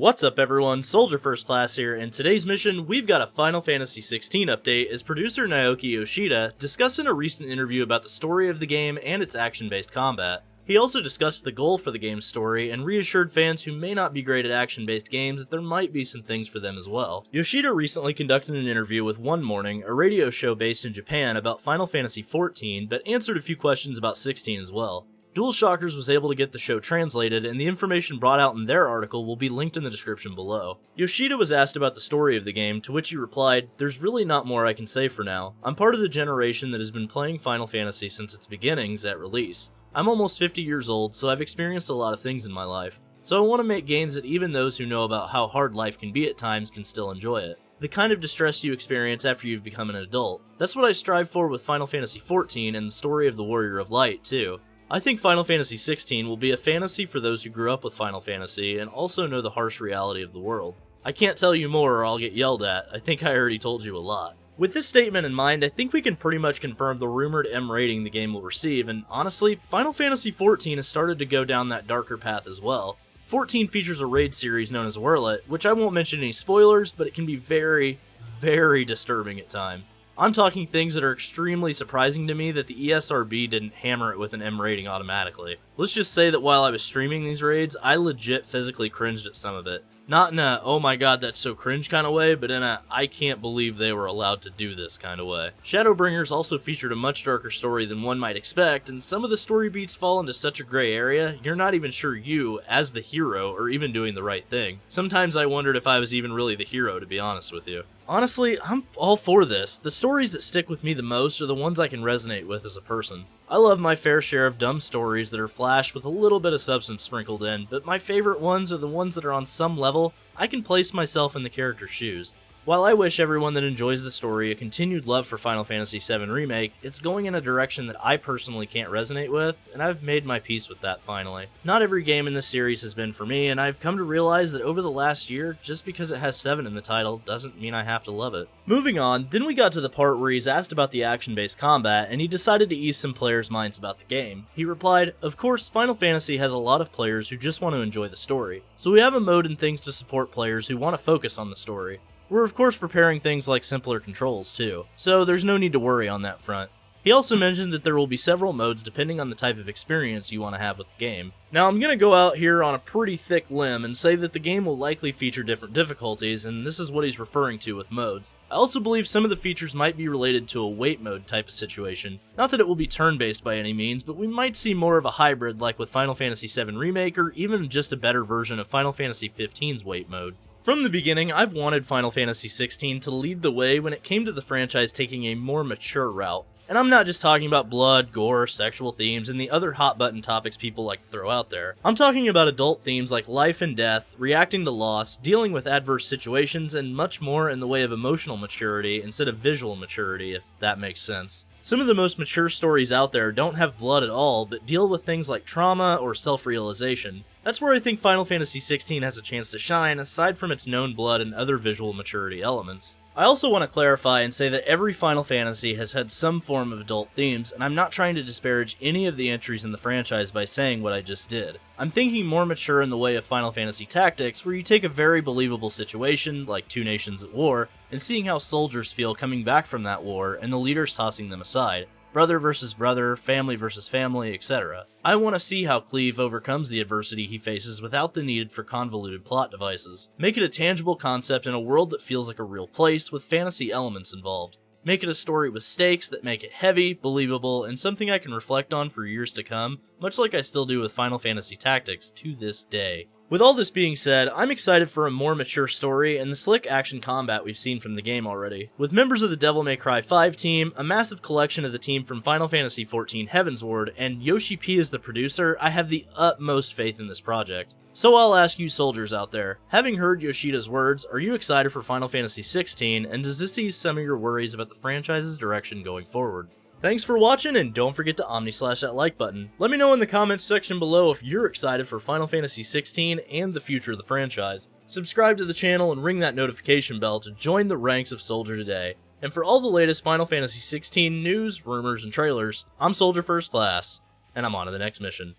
What's up everyone, Soldier First Class here, and today's mission, we've got a Final Fantasy XVI update as producer Naoki Yoshida discussed in a recent interview about the story of the game and its action-based combat. He also discussed the goal for the game's story and reassured fans who may not be great at action-based games that there might be some things for them as well. Yoshida recently conducted an interview with One Morning, a radio show based in Japan about Final Fantasy XIV, but answered a few questions about 16 as well. DualShockers was able to get the show translated, and the information brought out in their article will be linked in the description below. Yoshida was asked about the story of the game, to which he replied, "There's really not more I can say for now. I'm part of the generation that has been playing Final Fantasy since its beginnings at release. I'm almost 50 years old, so I've experienced a lot of things in my life. So I want to make games that even those who know about how hard life can be at times can still enjoy it. The kind of distress you experience after you've become an adult. That's what I strive for with Final Fantasy XIV and the story of the Warrior of Light, too. I think Final Fantasy XVI will be a fantasy for those who grew up with Final Fantasy and also know the harsh reality of the world. I can't tell you more or I'll get yelled at. I think I already told you a lot." With this statement in mind, I think we can pretty much confirm the rumored M rating the game will receive, and honestly, Final Fantasy XIV has started to go down that darker path as well. 14 features a raid series known as Wyrlet, which I won't mention any spoilers, but it can be very, very disturbing at times. I'm talking things that are extremely surprising to me that the ESRB didn't hammer it with an M rating automatically. Let's just say that while I was streaming these raids, I legit physically cringed at some of it. Not in a, oh my god that's so cringe kind of way, but in a, I can't believe they were allowed to do this kind of way. Shadowbringers also featured a much darker story than one might expect, and some of the story beats fall into such a gray area, you're not even sure you, as the hero, are even doing the right thing. Sometimes I wondered if I was even really the hero, to be honest with you. Honestly, I'm all for this. The stories that stick with me the most are the ones I can resonate with as a person. I love my fair share of dumb stories that are flash with a little bit of substance sprinkled in, but my favorite ones are the ones that are on some level I can place myself in the character's shoes. While I wish everyone that enjoys the story a continued love for Final Fantasy VII Remake, it's going in a direction that I personally can't resonate with, and I've made my peace with that finally. Not every game in this series has been for me, and I've come to realize that over the last year, just because it has 7 in the title doesn't mean I have to love it. Moving on, then we got to the part where he's asked about the action-based combat, and he decided to ease some players' minds about the game. He replied, "Of course, Final Fantasy has a lot of players who just want to enjoy the story, so we have a mode and things to support players who want to focus on the story. We're of course preparing things like simpler controls too, so there's no need to worry on that front." He also mentioned that there will be several modes depending on the type of experience you want to have with the game. Now I'm going to go out here on a pretty thick limb and say that the game will likely feature different difficulties, and this is what he's referring to with modes. I also believe some of the features might be related to a wait mode type of situation. Not that it will be turn-based by any means, but we might see more of a hybrid like with Final Fantasy VII Remake, or even just a better version of Final Fantasy XV's wait mode. From the beginning, I've wanted Final Fantasy XVI to lead the way when it came to the franchise taking a more mature route. And I'm not just talking about blood, gore, sexual themes, and the other hot-button topics people like to throw out there. I'm talking about adult themes like life and death, reacting to loss, dealing with adverse situations, and much more in the way of emotional maturity instead of visual maturity, if that makes sense. Some of the most mature stories out there don't have blood at all, but deal with things like trauma or self-realization. That's where I think Final Fantasy XVI has a chance to shine, aside from its known blood and other visual maturity elements. I also want to clarify and say that every Final Fantasy has had some form of adult themes, and I'm not trying to disparage any of the entries in the franchise by saying what I just did. I'm thinking more mature in the way of Final Fantasy Tactics, where you take a very believable situation, like two nations at war, and seeing how soldiers feel coming back from that war, and the leaders tossing them aside. Brother versus brother, family versus family, etc. I want to see how Cleve overcomes the adversity he faces without the need for convoluted plot devices. Make it a tangible concept in a world that feels like a real place with fantasy elements involved. Make it a story with stakes that make it heavy, believable, and something I can reflect on for years to come, much like I still do with Final Fantasy Tactics to this day. With all this being said, I'm excited for a more mature story and the slick action combat we've seen from the game already. With members of the Devil May Cry 5 team, a massive collection of the team from Final Fantasy XIV Heavensward, and Yoshi P as the producer, I have the utmost faith in this project. So I'll ask you soldiers out there, having heard Yoshida's words, are you excited for Final Fantasy XVI, and does this ease some of your worries about the franchise's direction going forward? Thanks for watching, and don't forget to omni-slash that like button. Let me know in the comments section below if you're excited for Final Fantasy XVI and the future of the franchise. Subscribe to the channel and ring that notification bell to join the ranks of Soldier today. And for all the latest Final Fantasy XVI news, rumors, and trailers, I'm Soldier First Class, and I'm on to the next mission.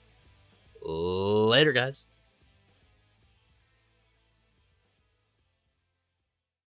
Later, guys.